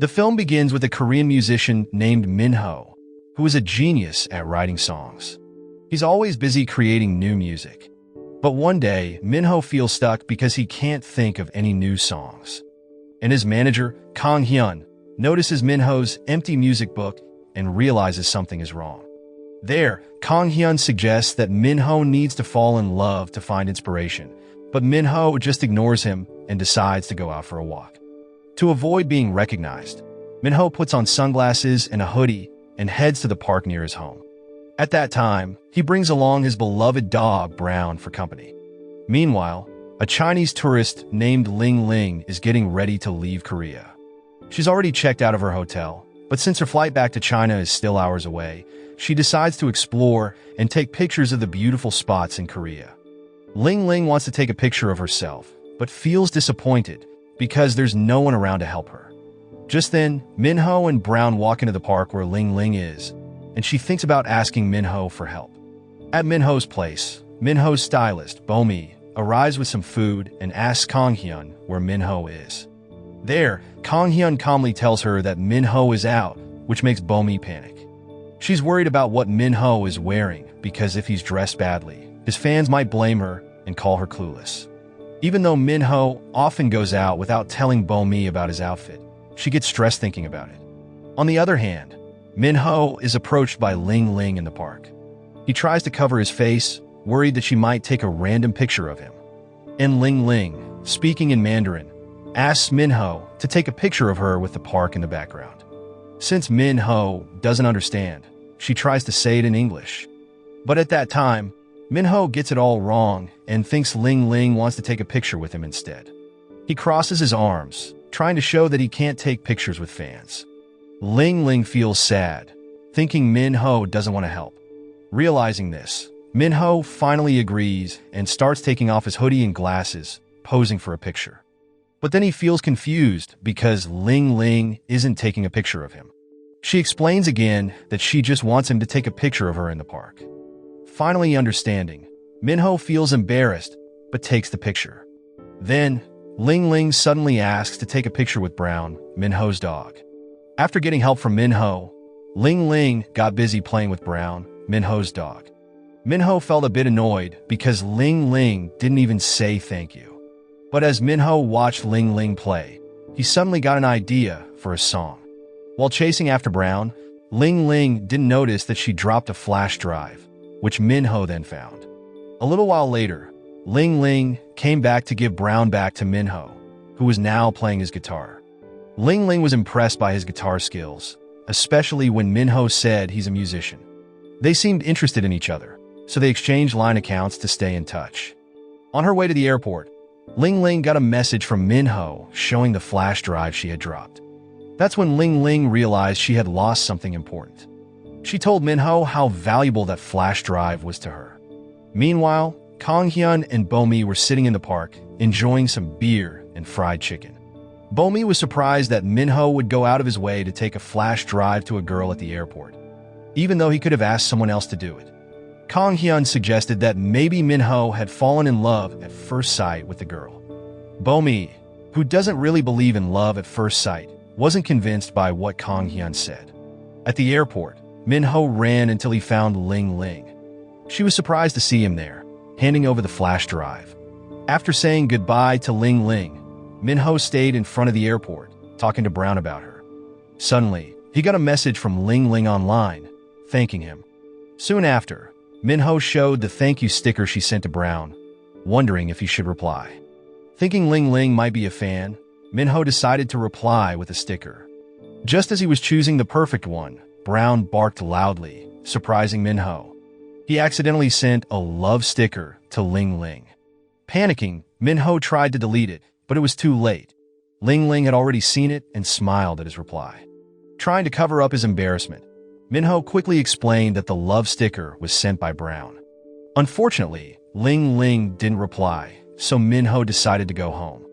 The film begins with a Korean musician named Minho, who is a genius at writing songs. He's always busy creating new music. But one day, Minho feels stuck because he can't think of any new songs. And his manager, Kang Hyun, notices Minho's empty music book and realizes something is wrong. There, Kang Hyun suggests that Minho needs to fall in love to find inspiration, but Minho just ignores him and decides to go out for a walk. To avoid being recognized, Minho puts on sunglasses and a hoodie and heads to the park near his home. At that time, he brings along his beloved dog, Brown, for company. Meanwhile, a Chinese tourist named Ling Ling is getting ready to leave Korea. She's already checked out of her hotel, but since her flight back to China is still hours away, she decides to explore and take pictures of the beautiful spots in Korea. Ling Ling wants to take a picture of herself, but feels disappointed because there's no one around to help her. Just then, Minho and Brown walk into the park where Ling Ling is, and she thinks about asking Minho for help. At Minho's place, Minho's stylist, Bomi, arrives with some food and asks Kang Hyun where Minho is. There, Kang Hyun calmly tells her that Minho is out, which makes Bomi panic. She's worried about what Minho is wearing because if he's dressed badly, his fans might blame her and call her clueless. Even though Minho often goes out without telling Bomi about his outfit, she gets stressed thinking about it. On the other hand, Minho is approached by Ling Ling in the park. He tries to cover his face, worried that she might take a random picture of him. And Ling Ling, speaking in Mandarin, asks Minho to take a picture of her with the park in the background. Since Minho doesn't understand, she tries to say it in English. But at that time, Minho gets it all wrong and thinks Ling Ling wants to take a picture with him instead. He crosses his arms, trying to show that he can't take pictures with fans. Ling Ling feels sad, thinking Minho doesn't want to help. Realizing this, Minho finally agrees and starts taking off his hoodie and glasses, posing for a picture. But then he feels confused because Ling Ling isn't taking a picture of him. She explains again that she just wants him to take a picture of her in the park. Finally understanding, Minho feels embarrassed but takes the picture. Then, Ling Ling suddenly asks to take a picture with Brown, Minho's dog. After getting help from Minho, Ling Ling got busy playing with Brown, Minho's dog. Minho felt a bit annoyed because Ling Ling didn't even say thank you. But as Minho watched Ling Ling play, he suddenly got an idea for a song. While chasing after Brown, Ling Ling didn't notice that she dropped a flash drive, which Minho then found. A little while later, Ling Ling came back to give Brown back to Minho, who was now playing his guitar. Ling Ling was impressed by his guitar skills, especially when Minho said he's a musician. They seemed interested in each other, so they exchanged line accounts to stay in touch. On her way to the airport, Ling Ling got a message from Minho showing the flash drive she had dropped. That's when Ling Ling realized she had lost something important. She told Minho how valuable that flash drive was to her. Meanwhile, Kang Hyun and Bomi were sitting in the park, enjoying some beer and fried chicken. Bomi was surprised that Minho would go out of his way to take a flash drive to a girl at the airport, even though he could have asked someone else to do it. Kang Hyun suggested that maybe Minho had fallen in love at first sight with the girl. Bomi, who doesn't really believe in love at first sight, wasn't convinced by what Kang Hyun said. At the airport, Minho ran until he found Ling Ling. She was surprised to see him there, handing over the flash drive. After saying goodbye to Ling Ling, Minho stayed in front of the airport, talking to Brown about her. Suddenly, he got a message from Ling Ling online, thanking him. Soon after, Minho showed the thank you sticker she sent to Brown, wondering if he should reply. Thinking Ling Ling might be a fan, Minho decided to reply with a sticker. Just as he was choosing the perfect one, Brown barked loudly, surprising Minho. He accidentally sent a love sticker to Ling Ling. Panicking, Minho tried to delete it, but it was too late. Ling Ling had already seen it and smiled at his reply. Trying to cover up his embarrassment, Minho quickly explained that the love sticker was sent by Brown. Unfortunately, Ling Ling didn't reply, so Minho decided to go home.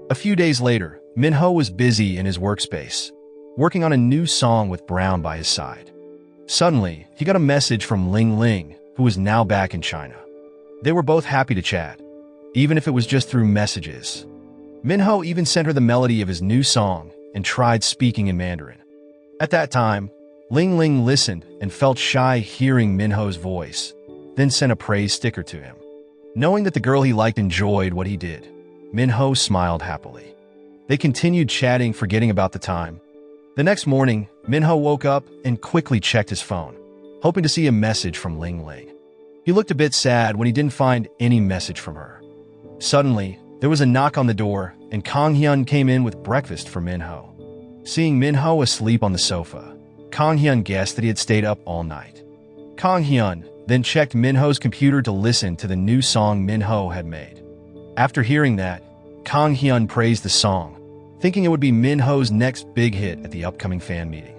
A few days later, Minho was busy in his workspace, working on a new song with Brown by his side. Suddenly, he got a message from Ling Ling, who was now back in China. They were both happy to chat, even if it was just through messages. Minho even sent her the melody of his new song and tried speaking in Mandarin. At that time, Ling Ling listened and felt shy hearing Minho's voice, then sent a praise sticker to him. Knowing that the girl he liked enjoyed what he did, Minho smiled happily. They continued chatting, forgetting about the time. The next morning, Minho woke up and quickly checked his phone, hoping to see a message from Ling Ling. He looked a bit sad when he didn't find any message from her. Suddenly, there was a knock on the door, and Kang Hyun came in with breakfast for Minho. Seeing Minho asleep on the sofa, Kang Hyun guessed that he had stayed up all night. Kang Hyun then checked Minho's computer to listen to the new song Minho had made. After hearing that, Kang Hyun praised the song, thinking it would be Minho's next big hit at the upcoming fan meeting.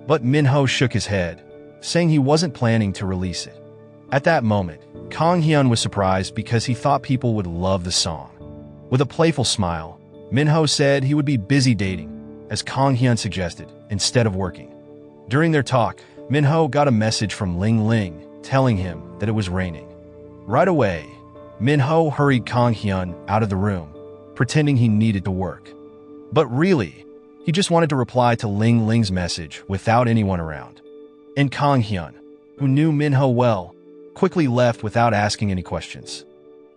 But Minho shook his head, saying he wasn't planning to release it. At that moment, Kang Hyun was surprised because he thought people would love the song. With a playful smile, Minho said he would be busy dating, as Kang Hyun suggested, instead of working. During their talk, Minho got a message from Ling Ling telling him that it was raining. Right away, Minho hurried Kang Hyun out of the room, pretending he needed to work. But really, he just wanted to reply to Ling Ling's message without anyone around. And Kang Hyun, who knew Minho well, quickly left without asking any questions.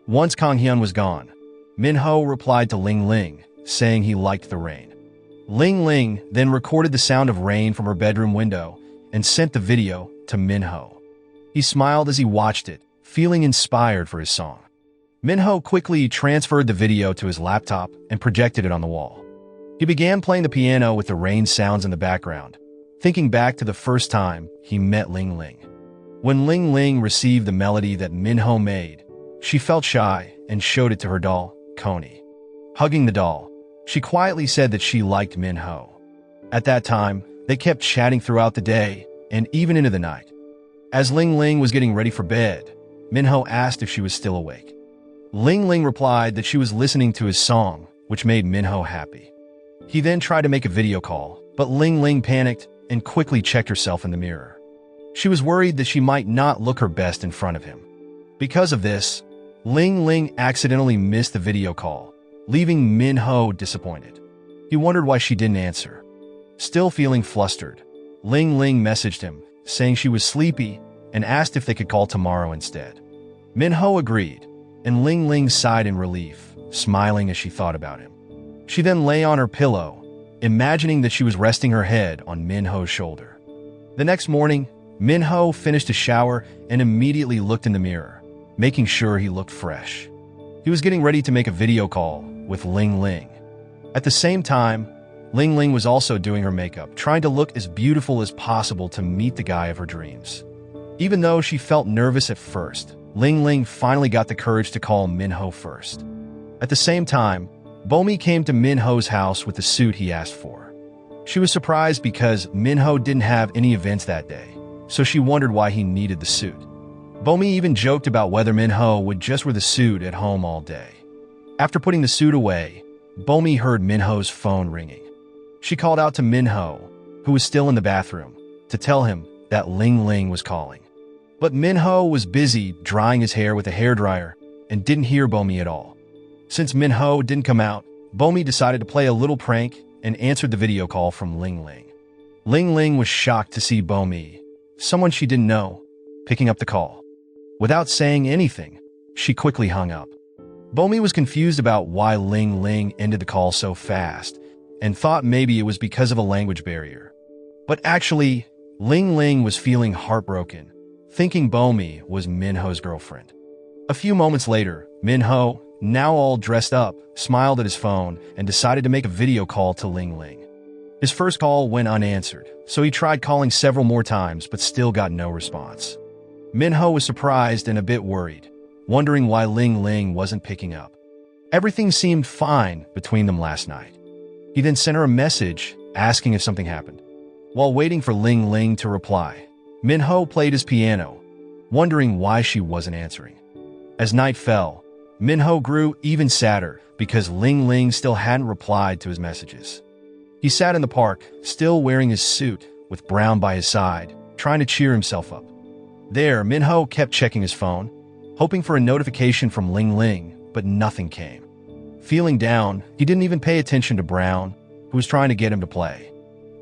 Once Kang Hyun was gone, Minho replied to Ling Ling, saying he liked the rain. Ling Ling then recorded the sound of rain from her bedroom window and sent the video to Minho. He smiled as he watched it, feeling inspired for his song. Minho quickly transferred the video to his laptop and projected it on the wall. He began playing the piano with the rain sounds in the background, thinking back to the first time he met Ling Ling. When Ling Ling received the melody that Minho made, she felt shy and showed it to her doll, Coney. Hugging the doll, she quietly said that she liked Minho. At that time, they kept chatting throughout the day and even into the night. As Ling Ling was getting ready for bed, Minho asked if she was still awake. Ling Ling replied that she was listening to his song, which made Minho happy. He then tried to make a video call, but Ling Ling panicked and quickly checked herself in the mirror. She was worried that she might not look her best in front of him. Because of this, Ling Ling accidentally missed the video call, leaving Minho disappointed. He wondered why she didn't answer. Still feeling flustered, Ling Ling messaged him, saying she was sleepy and asked if they could call tomorrow instead. Minho agreed, and Ling Ling sighed in relief, smiling as she thought about him. She then lay on her pillow, imagining that she was resting her head on Minho's shoulder. The next morning, Minho finished a shower and immediately looked in the mirror, making sure he looked fresh. He was getting ready to make a video call with Ling Ling. At the same time, Ling Ling was also doing her makeup, trying to look as beautiful as possible to meet the guy of her dreams. Even though she felt nervous at first, Ling Ling finally got the courage to call Minho first. At the same time, Bomi came to Minho's house with the suit he asked for. She was surprised because Minho didn't have any events that day, so she wondered why he needed the suit. Bomi even joked about whether Minho would just wear the suit at home all day. After putting the suit away, Bomi heard Minho's phone ringing. She called out to Minho, who was still in the bathroom, to tell him that Ling Ling was calling. But Minho was busy drying his hair with a hairdryer and didn't hear Bomi at all. Since Minho didn't come out, Bomi decided to play a little prank and answered the video call from Ling Ling. Ling Ling was shocked to see Bomi, someone she didn't know, picking up the call. Without saying anything, she quickly hung up. Bomi was confused about why Ling Ling ended the call so fast and thought maybe it was because of a language barrier. But actually, Ling Ling was feeling heartbroken, thinking Bomi was Minho's girlfriend. A few moments later, Minho, now all dressed up, smiled at his phone and decided to make a video call to Ling Ling. His first call went unanswered, so he tried calling several more times but still got no response. Minho was surprised and a bit worried, wondering why Ling Ling wasn't picking up. Everything seemed fine between them last night. He then sent her a message asking if something happened. While waiting for Ling Ling to reply, Minho played his piano, wondering why she wasn't answering. As night fell, Minho grew even sadder because Ling Ling still hadn't replied to his messages. He sat in the park, still wearing his suit, with Brown by his side, trying to cheer himself up. There, Minho kept checking his phone, hoping for a notification from Ling Ling, but nothing came. Feeling down, he didn't even pay attention to Brown, who was trying to get him to play.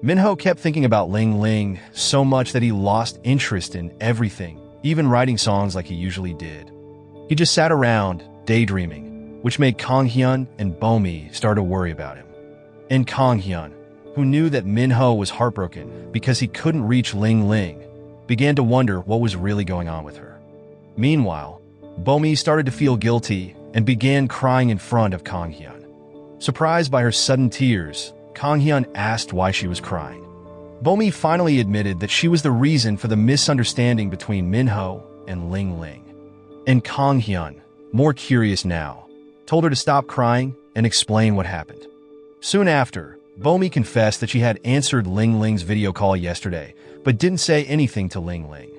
Minho kept thinking about Ling Ling so much that he lost interest in everything, even writing songs like he usually did. He just sat around, daydreaming, which made Kang Hyun and Bomi start to worry about him. And Kang Hyun, who knew that Minho was heartbroken because he couldn't reach Ling Ling, began to wonder what was really going on with her. Meanwhile, Bomi started to feel guilty and began crying in front of Kang Hyun. Surprised by her sudden tears, Kang Hyun asked why she was crying. Bomi finally admitted that she was the reason for the misunderstanding between Minho and Ling Ling. And Kang Hyun, more curious now, told her to stop crying and explain what happened. Soon after, Bomi confessed that she had answered Ling Ling's video call yesterday, but didn't say anything to Ling Ling.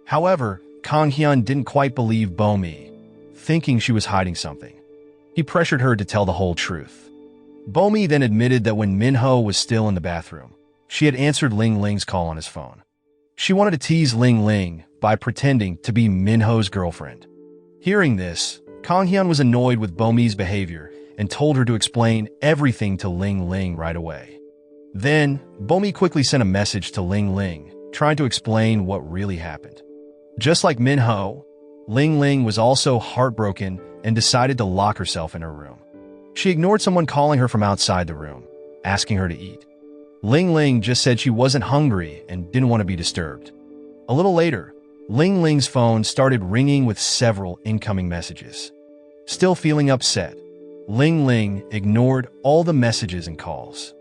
However, Kang Hyun didn't quite believe Bomi, thinking she was hiding something. He pressured her to tell the whole truth. Bomi then admitted that when Minho was still in the bathroom, she had answered Ling Ling's call on his phone. She wanted to tease Ling Ling by pretending to be Minho's girlfriend. Hearing this, Kang Hyun was annoyed with Bomi's behavior and told her to explain everything to Ling Ling right away. Then, Bomi quickly sent a message to Ling Ling, trying to explain what really happened. Just like Minho, Ling Ling was also heartbroken and decided to lock herself in her room. She ignored someone calling her from outside the room, asking her to eat. Ling Ling just said she wasn't hungry and didn't want to be disturbed. A little later, Ling Ling's phone started ringing with several incoming messages. Still feeling upset, Ling Ling ignored all the messages and calls.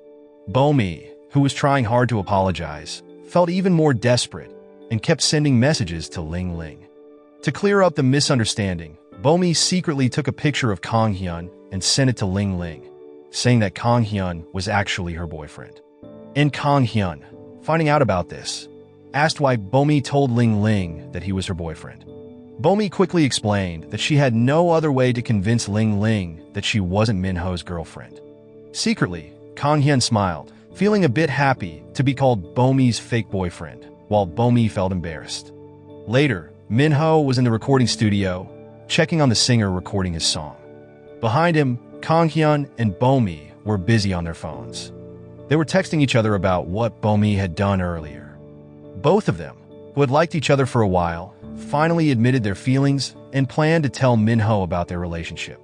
Bomi, who was trying hard to apologize, felt even more desperate and kept sending messages to Ling Ling. To clear up the misunderstanding, Bomi secretly took a picture of Kang Hyun and sent it to Ling Ling, saying that Kang Hyun was actually her boyfriend. And Kang Hyun, finding out about this, asked why Bomi told Ling Ling that he was her boyfriend. Bomi quickly explained that she had no other way to convince Ling Ling that she wasn't Minho's girlfriend. Secretly, Kang Hyun smiled, feeling a bit happy to be called Bomi's fake boyfriend, while Bomi felt embarrassed. Later, Minho was in the recording studio, checking on the singer recording his song. Behind him, Kang Hyun and Bomi were busy on their phones. They were texting each other about what Bomi had done earlier. Both of them, who had liked each other for a while, finally admitted their feelings and planned to tell Minho about their relationship.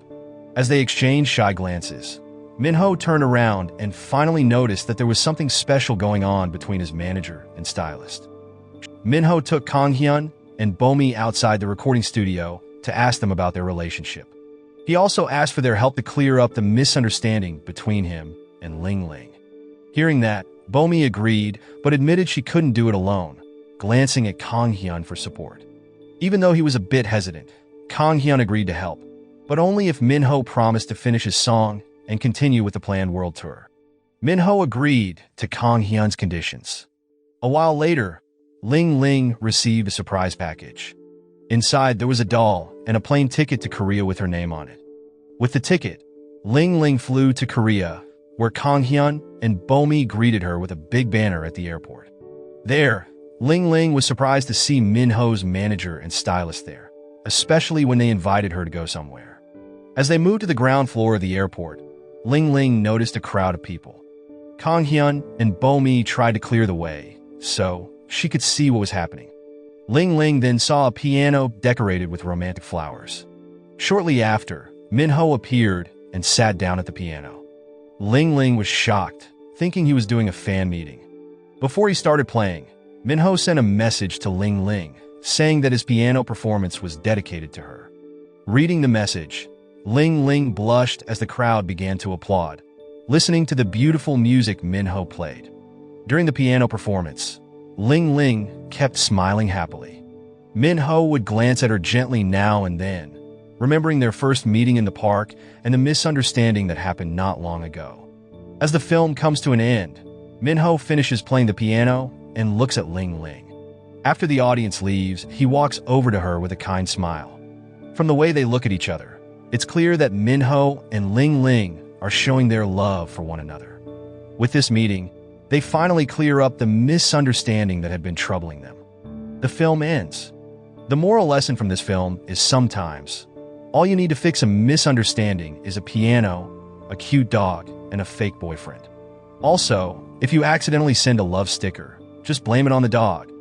As they exchanged shy glances, Minho turned around and finally noticed that there was something special going on between his manager and stylist. Minho took Kang Hyun and Bomi outside the recording studio to ask them about their relationship. He also asked for their help to clear up the misunderstanding between him and Ling Ling. Hearing that, Bomi agreed, but admitted she couldn't do it alone, glancing at Kang Hyun for support. Even though he was a bit hesitant, Kang Hyun agreed to help, but only if Minho promised to finish his song and continue with the planned world tour. Minho agreed to Kang Hyun's conditions. A while later, Ling Ling received a surprise package. Inside, there was a doll and a plane ticket to Korea with her name on it. With the ticket, Ling Ling flew to Korea, where Kang Hyun and Bomi greeted her with a big banner at the airport. There, Ling Ling was surprised to see Minho's manager and stylist there, especially when they invited her to go somewhere. As they moved to the ground floor of the airport, Ling Ling noticed a crowd of people. Kang Hyun and Bomi tried to clear the way, so she could see what was happening. Ling Ling then saw a piano decorated with romantic flowers. Shortly after, Minho appeared and sat down at the piano. Ling Ling was shocked, thinking he was doing a fan meeting. Before he started playing, Minho sent a message to Ling Ling, saying that his piano performance was dedicated to her. Reading the message, Ling Ling blushed as the crowd began to applaud, listening to the beautiful music Minho played. During the piano performance, Ling Ling kept smiling happily. Minho would glance at her gently now and then, remembering their first meeting in the park and the misunderstanding that happened not long ago. As the film comes to an end, Minho finishes playing the piano and looks at Ling Ling. After the audience leaves, he walks over to her with a kind smile. From the way they look at each other, it's clear that Minho and Ling Ling are showing their love for one another. With this meeting, they finally clear up the misunderstanding that had been troubling them. The film ends. The moral lesson from this film is sometimes, all you need to fix a misunderstanding is a piano, a cute dog, and a fake boyfriend. Also, if you accidentally send a love sticker, just blame it on the dog.